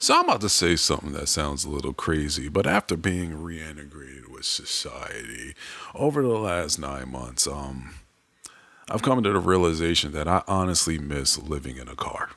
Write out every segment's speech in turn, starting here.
So I'm about to say something that sounds a little crazy, but after being reintegrated with society over the last 9 months, I've come to the realization that I honestly miss living in a car.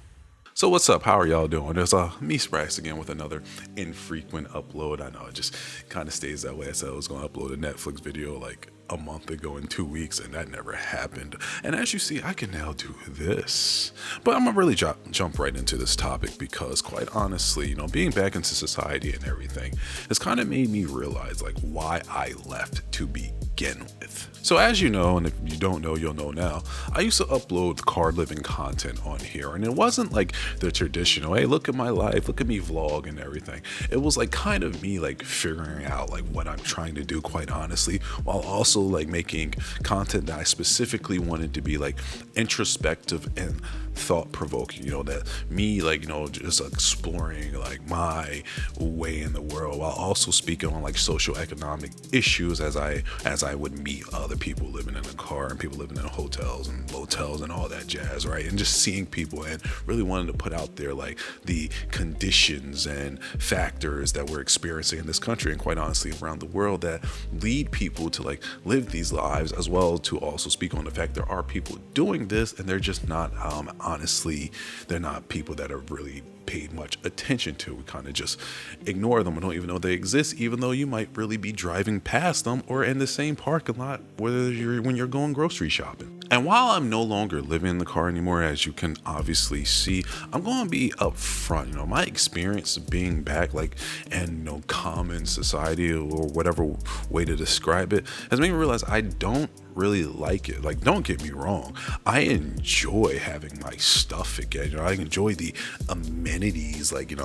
So what's up? How are y'all doing? There's me Sprax again with another infrequent upload. I know it just kind of stays that way. I said I was going to upload a Netflix video like a month ago in 2 weeks, and that never happened. And as you see, I can now do this. But I'm gonna really jump right into this topic because, quite honestly, being back into society and everything has kind of made me realize like why I left to begin with. So as you know, and if you don't know, you'll know now, I used to upload car living content on here, and it wasn't like the traditional, hey, look at my life, look at me vlog and everything. It was like kind of me like figuring out like what I'm trying to do, quite honestly, while also like making content that I specifically wanted to be like introspective and thought-provoking, that me like just exploring like my way in the world while also speaking on like social economic issues as I would meet other people living in a car and people living in hotels and motels and all that jazz, right? And just seeing people and really wanting to put out there like the conditions and factors that we're experiencing in this country and quite honestly around the world that lead people to like live these lives, as well to also speak on the fact there are people doing this and they're just not honestly, they're not people that are really paid much attention to. We kind of just ignore them and don't even know they exist, even though you might really be driving past them or in the same parking lot when you're going grocery shopping. And while I'm no longer living in the car anymore, as you can obviously see, I'm going to be upfront. My experience of being back, like, and common society or whatever way to describe it, has made me realize I don't really like it. Like, don't get me wrong, I enjoy having my stuff again. I enjoy the amenities, like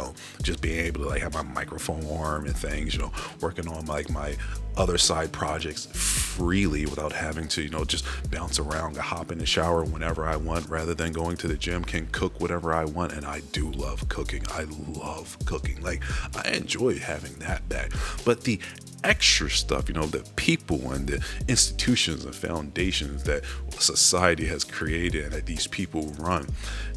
just being able to like have my microphone warm and things. Working on like my other side projects freely without having to just bounce around, hop in the shower whenever I want, rather than going to the gym, can cook whatever I want. And I do love cooking. I love cooking. Like, I enjoy having that back. But the extra stuff, the people and the institutions and foundations that society has created and that these people run,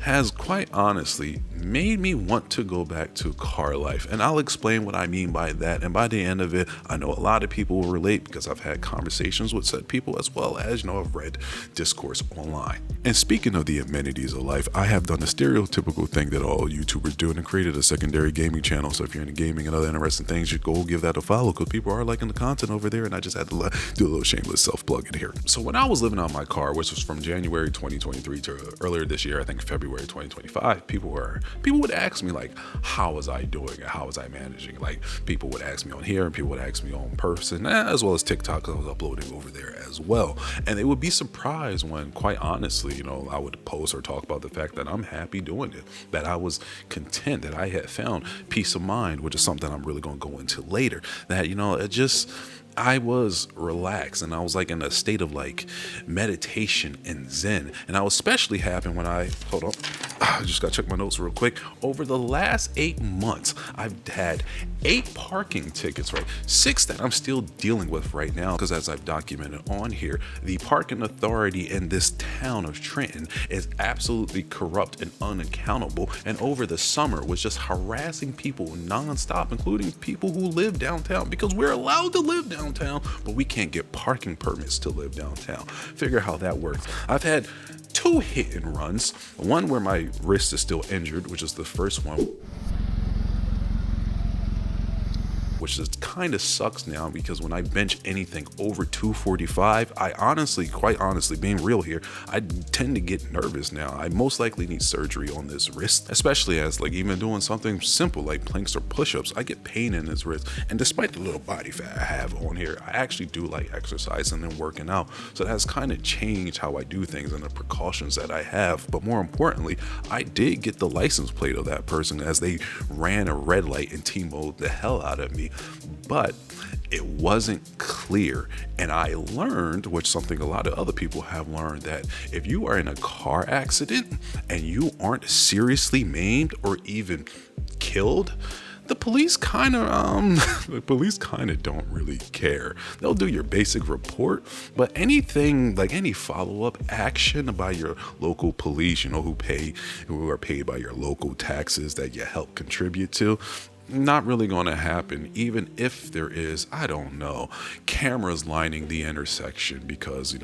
has quite honestly made me want to go back to car life. And I'll explain what I mean by that. And by the end of it, I know a lot of people will relate because I've had conversations with said people, as well as I've read discourse online. And speaking of the amenities of life, I have done the stereotypical thing that all YouTubers do and created a secondary gaming channel. So if you're into gaming and other interesting things, you go give that a follow because people are liking the content over there. And I just had to do a little shameless self-plug in here. So when I was living out my car, which was from January 2023 to earlier this year, I think February 2025, people would ask me like, how was I doing and how was I managing? Like, people would ask me on here and people would ask me on person, as well as TikTok, because I was uploading over there as well. And they would be surprised when, quite honestly, I would post or talk about the fact that I'm happy doing it, that I was content, that I had found peace of mind, which is something I'm really going to go into later. That, I was relaxed and I was like in a state of like meditation and zen. And I was especially happy when I just gotta check my notes real quick. Over the last 8 months, I've had 8 parking tickets, right? 6 that I'm still dealing with right now, because as I've documented on here, the parking authority in this town of Trenton is absolutely corrupt and unaccountable. And over the summer was just harassing people nonstop, including people who live downtown, because we're allowed to live downtown, but we can't get parking permits to live downtown. Figure how that works. I've had 2 hit and runs, one where my wrist is still injured, which is the first one, which just kind of sucks now because when I bench anything over 245, quite honestly, being real here, I tend to get nervous now. I most likely need surgery on this wrist, especially as like even doing something simple like planks or push-ups, I get pain in this wrist. And despite the little body fat I have on here, I actually do like exercising and working out. So that's kind of changed how I do things and the precautions that I have. But more importantly, I did get the license plate of that person as they ran a red light and T-mode the hell out of me. But it wasn't clear. And I learned, which something a lot of other people have learned, that if you are in a car accident and you aren't seriously maimed or even killed, the police kind of the police kind of don't really care. They'll do your basic report, but anything like any follow-up action by your local police, who are paid by your local taxes that you help contribute to, not really going to happen. Even if there is, I don't know, cameras lining the intersection, because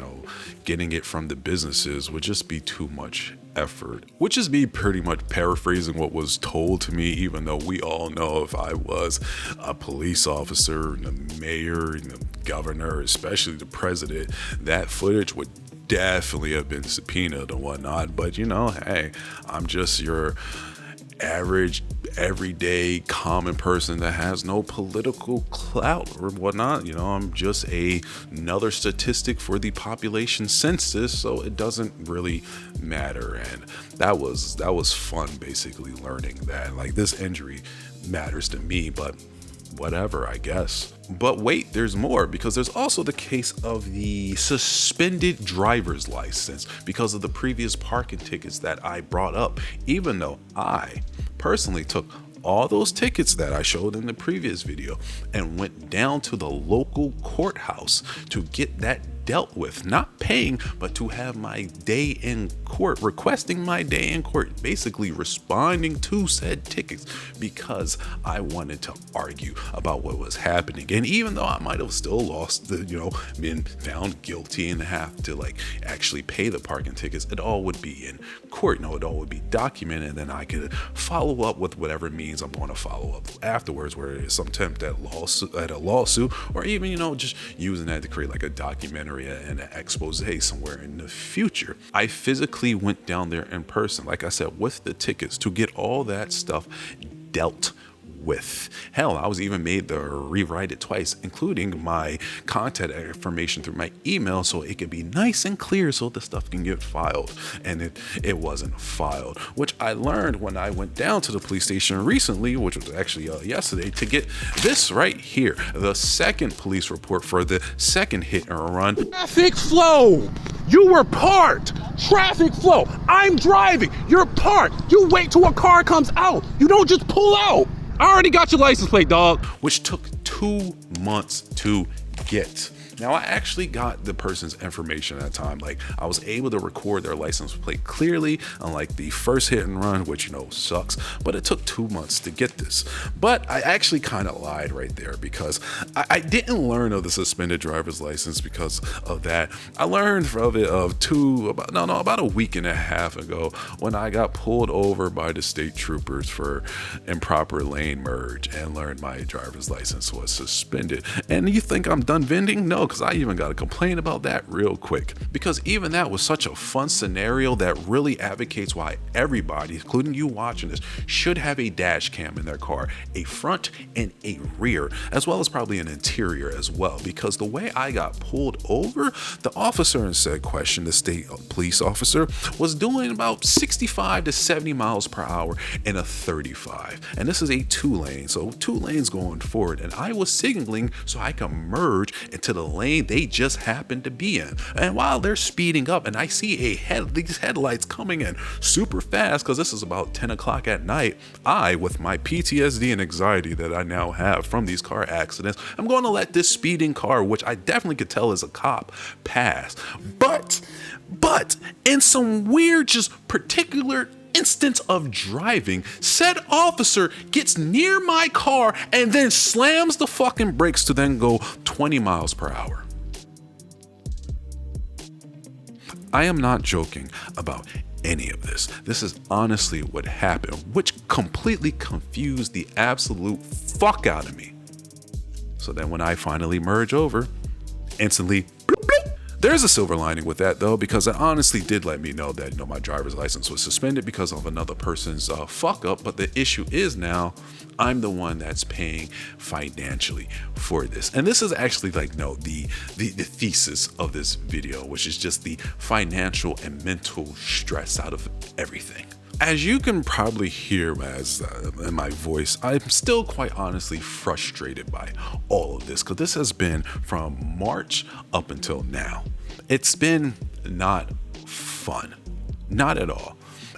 getting it from the businesses would just be too much effort, which is me pretty much paraphrasing what was told to me, even though we all know if I was a police officer and the mayor and the governor, especially the president, that footage would definitely have been subpoenaed and whatnot. But hey, I'm just your average, everyday, common person that has no political clout or whatnot. I'm just another statistic for the population census, so it doesn't really matter. And that was fun, basically learning that like this injury matters to me, but whatever, I guess. But wait, there's more, because there's also the case of the suspended driver's license because of the previous parking tickets that I brought up, even though I personally took all those tickets that I showed in the previous video and went down to the local courthouse to get that dealt with, not paying, but to have my day in court, requesting my day in court, basically responding to said tickets because I wanted to argue about what was happening. And even though I might have still lost been found guilty and have to actually pay the parking tickets, it all would be in court. It all would be documented, and then I could follow up with whatever means I'm going to follow up afterwards, where it's some attempt at a lawsuit, or even just using that to create like a documentary and an expose somewhere in the future. I physically went down there in person, like I said, with the tickets to get all that stuff dealt with. Hell, I was even made to rewrite it twice, including my contact information through my email, so it could be nice and clear so the stuff can get filed. And it wasn't filed, which I learned when I went down to the police station recently, which was actually yesterday, to get this right here, the second police report for the second hit and run. Traffic flow! You were parked! Traffic flow! I'm driving! You're parked! You wait till a car comes out! You don't just pull out! I already got your license plate, dog. Which took 2 months to get. Now, I actually got the person's information at that time. I was able to record their license plate clearly, unlike the first hit and run, which, sucks. But it took 2 months to get this. But I actually kind of lied right there, because I didn't learn of the suspended driver's license because of that. I learned of it about a week and a half ago, when I got pulled over by the state troopers for improper lane merge and learned my driver's license was suspended. And you think I'm done vending? No, because I even got to complain about that real quick, because even that was such a fun scenario that really advocates why everybody, including you watching this, should have a dash cam in their car, a front and a rear, as well as probably an interior as well. Because the way I got pulled over, the officer in said question, the state police officer, was doing about 65 to 70 miles per hour in a 35, and this is a 2-lane, so 2 lanes going forward, and I was signaling so I can merge into the lane they just happened to be in. And while they're speeding up and I see these headlights coming in super fast, because this is about 10 o'clock at night, I, with my PTSD and anxiety that I now have from these car accidents, I'm going to let this speeding car, which I definitely could tell is a cop, pass. But in some weird, just particular instance of driving, said officer gets near my car and then slams the fucking brakes to then go 20 miles per hour. I am not joking about any of this. This is honestly what happened, which completely confused the absolute fuck out of me. So then when I finally merge over, instantly, bloop, bloop. There's a silver lining with that though, because it honestly did let me know that my driver's license was suspended because of another person's fuck up. But the issue is now I'm the one that's paying financially for this. And this is actually the thesis of this video, which is just the financial and mental stress out of everything. As you can probably hear in my voice, I'm still quite honestly frustrated by all of this, because this has been from March up until now. It's been not fun, not at all.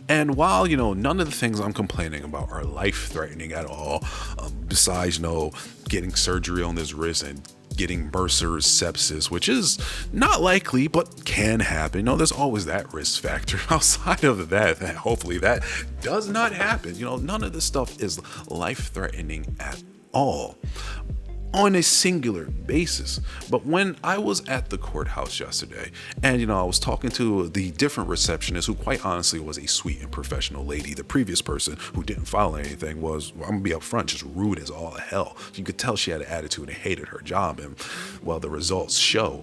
And while, none of the things I'm complaining about are life threatening at all, besides, getting surgery on this wrist and getting Mercer's sepsis, which is not likely, but can happen. There's always that risk factor. Outside of that, hopefully that does not happen. None of this stuff is life threatening at all on a singular basis. But when I was at the courthouse yesterday and, I was talking to the different receptionist who quite honestly was a sweet and professional lady. The previous person who didn't file anything was, I'm gonna be upfront, just rude as all hell. You could tell she had an attitude and hated her job. And well, the results show.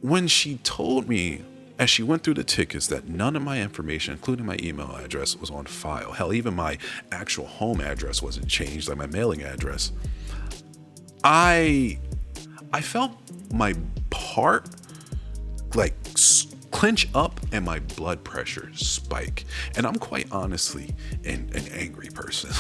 When she told me as she went through the tickets that none of my information, including my email address, was on file. Hell, even my actual home address wasn't changed, like my mailing address. I felt my heart clench up and my blood pressure spike. And I'm quite honestly an angry person.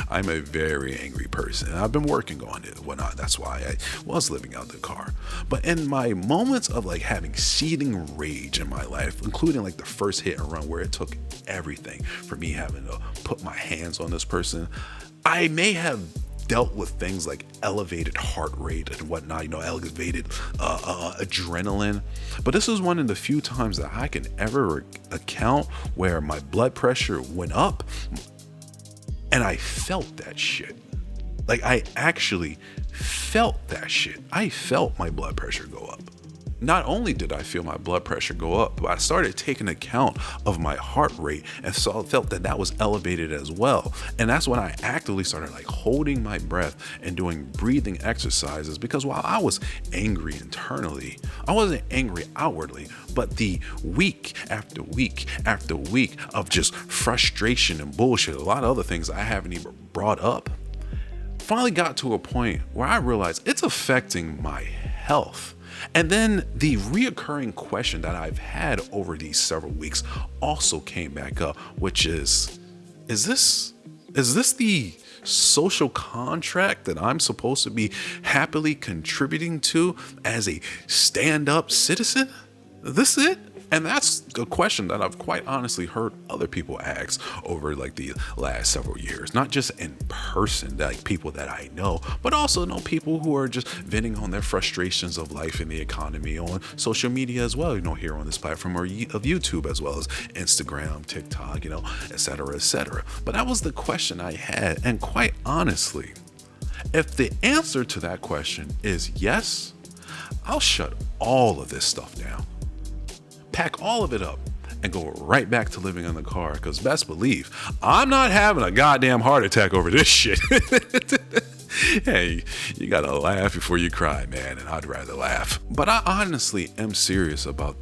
I'm a very angry person. And I've been working on it and whatnot. That's why I was living out the car. But in my moments of having seething rage in my life, including the first hit and run where it took everything for me having to put my hands on this person, I may have dealt with things like elevated heart rate and whatnot, elevated adrenaline. But this is one of the few times that I can ever account where my blood pressure went up and I felt that shit. I actually felt that shit. I felt my blood pressure go up. Not only did I feel my blood pressure go up, but I started taking account of my heart rate and felt that was elevated as well. And that's when I actively started holding my breath and doing breathing exercises, because while I was angry internally, I wasn't angry outwardly, but the week after week after week of just frustration and bullshit, a lot of other things I haven't even brought up, finally got to a point where I realized it's affecting my health. And then the reoccurring question that I've had over these several weeks also came back up, which is this the social contract that I'm supposed to be happily contributing to as a stand-up citizen? Is this it? And that's a question that I've quite honestly heard other people ask over the last several years, not just in person, people that I know, but also people who are just venting on their frustrations of life and the economy on social media as well, here on this platform or of YouTube, as well as Instagram, TikTok, et cetera, et cetera. But that was the question I had. And quite honestly, if the answer to that question is yes, I'll shut all of this stuff down. Pack all of it up and go right back to living in the car, because best believe I'm not having a goddamn heart attack over this shit. Hey, you gotta laugh before you cry, man, and I'd rather laugh. But I honestly am serious about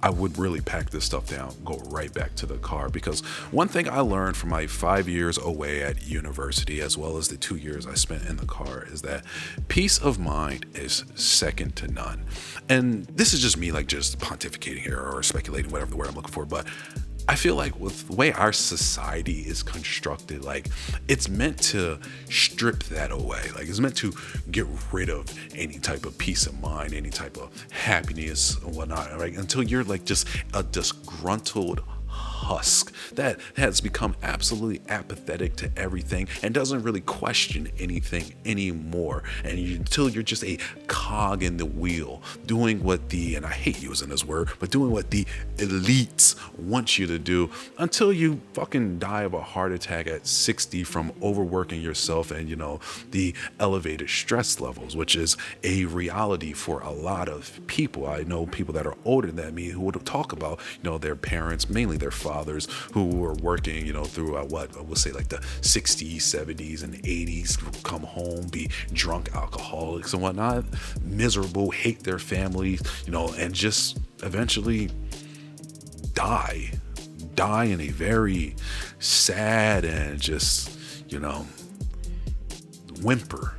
I would really pack this stuff down, go right back to the car, because one thing I learned from my 5 years away at university, as well as the 2 years I spent in the car, is that peace of mind is second to none. And this is just me just pontificating here or speculating, whatever the word I'm looking for, but I feel with the way our society is constructed, it's meant to strip that away. It's meant to get rid of any type of peace of mind, any type of happiness and whatnot, right? Until you're just a disgruntled husk that has become absolutely apathetic to everything and doesn't really question anything anymore. And until you're just a cog in the wheel, doing what and I hate using this word, but doing what the elites want you to do, until you fucking die of a heart attack at 60 from overworking yourself and, the elevated stress levels, which is a reality for a lot of people. I know people that are older than me who would talk about, their parents, mainly their fathers, who were working, through what I would say the 60s, 70s, and 80s, come home, be drunk alcoholics and whatnot, miserable, hate their families, and just eventually die in a very sad and just, whimper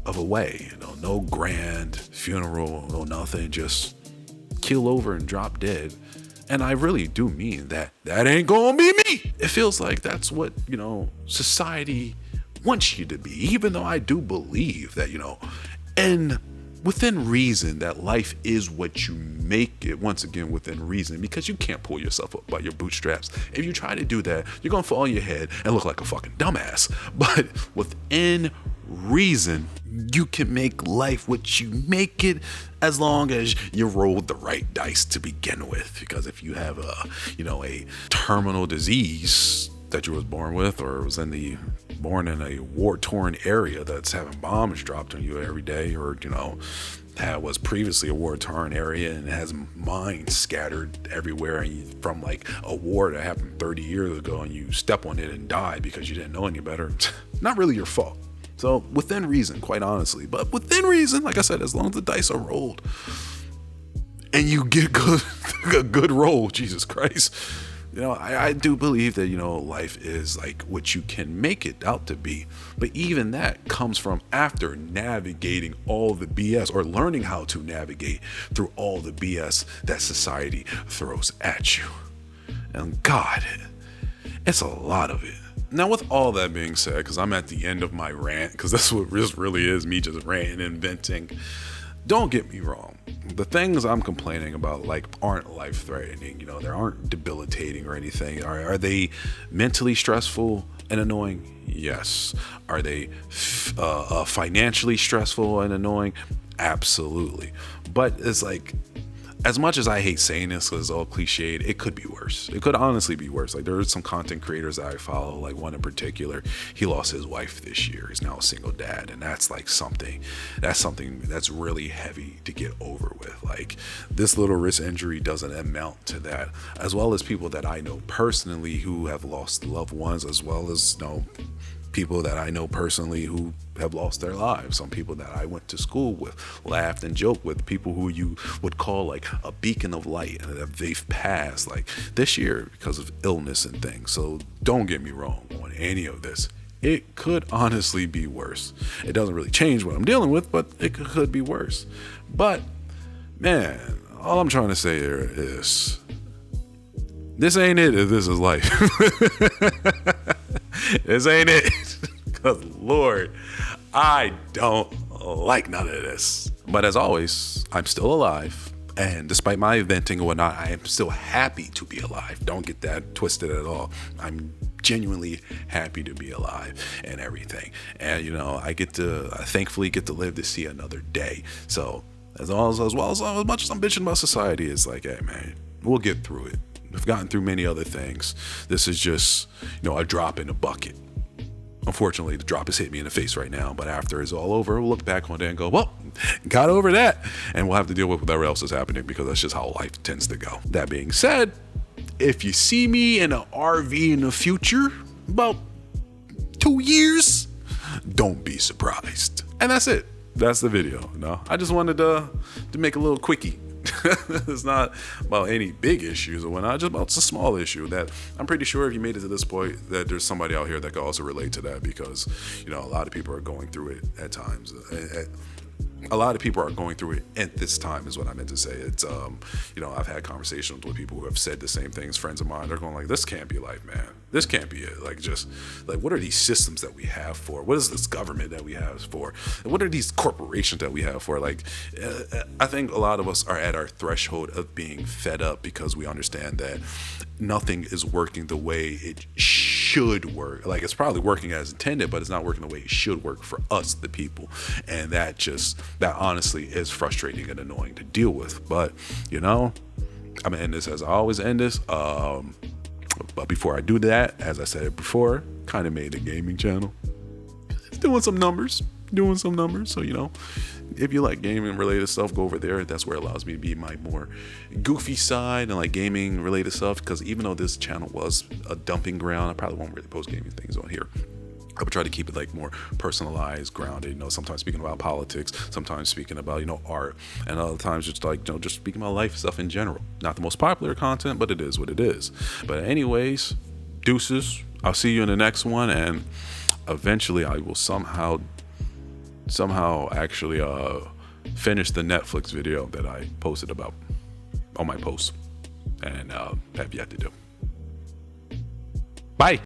of a way, no grand funeral, no nothing, just keel over and drop dead. And I really do mean that ain't gonna be me. It feels like that's what, society wants you to be, even though I do believe that, in within reason, that life is what you make it, once again within reason, because you can't pull yourself up by your bootstraps. If you try to do that, you're gonna fall on your head and look like a fucking dumbass. But within reason, you can make life what you make it, as long as you rolled the right dice to begin with. Because if you have a terminal disease that you was born with, or was born in a war-torn area that's having bombs dropped on you every day, or was previously a war-torn area and has mines scattered everywhere, and from like a war that happened 30 years ago, and you step on it and die because you didn't know any better, not really your fault. So within reason, quite honestly, but within reason, like I said, as long as the dice are rolled and you get a good roll, Jesus Christ. I do believe that, life is like what you can make it out to be. But even that comes from after navigating all the BS, or learning how to navigate through all the BS that society throws at you. And God, it's a lot of it. Now, with all that being said, because I'm at the end of my rant, because that's what this really is, me just ranting and venting. Don't get me wrong. The things I'm complaining about aren't life-threatening. They aren't debilitating or anything. Are they mentally stressful and annoying? Yes. Are they financially stressful and annoying? Absolutely. But it's like, as much as I hate saying this because it's all cliched, it could be worse. It could honestly be worse. There are some content creators that I follow, like one in particular. He lost his wife this year. He's now a single dad, and that's something that's really heavy to get over with. Like, this little wrist injury doesn't amount to that. As well as people that I know personally who have lost loved ones, as well as people that I know personally who have lost their lives. Some people that I went to school with, laughed and joked with, people who you would call like a beacon of light, and that they've passed like this year because of illness and things. So don't get me wrong on any of this. It could honestly be worse. It doesn't really change what I'm dealing with, but it could be worse. But man, all I'm trying to say here is, this ain't it if this is life. This ain't it. Because Lord, I don't like none of this. But as always, I'm still alive. And despite my venting and whatnot, I am still happy to be alive. Don't get that twisted at all. I'm genuinely happy to be alive and everything. And I thankfully get to live to see another day. So as much as I'm bitching about society, it's like, hey man, we'll get through it. We've gotten through many other things. This is just, a drop in a bucket. Unfortunately, the drop has hit me in the face right now, but after it's all over, we'll look back one day and go, well, got over that. And we'll have to deal with whatever else is happening, because that's just how life tends to go. That being said, if you see me in an RV in the future, about 2 years, don't be surprised. And that's it. That's the video. I just wanted to make a little quickie. It's not about any big issues or whatnot, just about a small issue that I'm pretty sure if you made it to this point, that there's somebody out here that can also relate to that, because a lot of people are going through it at times. A lot of people are going through it at this time, is what I meant to say. It's I've had conversations with people who have said the same things. Friends of mine, they're going like, this can't be life, man. This can't be it. What are these systems that we have for? What is this government that we have for? What are these corporations that we have for? I think a lot of us are at our threshold of being fed up, because we understand that nothing is working the way it should work. It's probably working as intended, but it's not working the way it should work for us, the people. And that honestly is frustrating and annoying to deal with. But I'm gonna end this as I always end this. But before I do that, as I said before, kind of made a gaming channel. It's doing some numbers. So if you like gaming related stuff, go over there. That's where it allows me to be my more goofy side and like gaming related stuff. Because even though this channel was a dumping ground, I probably won't really post gaming things on here. I would try to keep it more personalized, grounded, sometimes speaking about politics, sometimes speaking about, art, and other times just just speaking about life stuff in general. Not the most popular content, but it is what it is. But anyways, deuces. I'll see you in the next one, and eventually I will somehow actually finish the Netflix video that I posted about on my post, and have yet to do. Bye.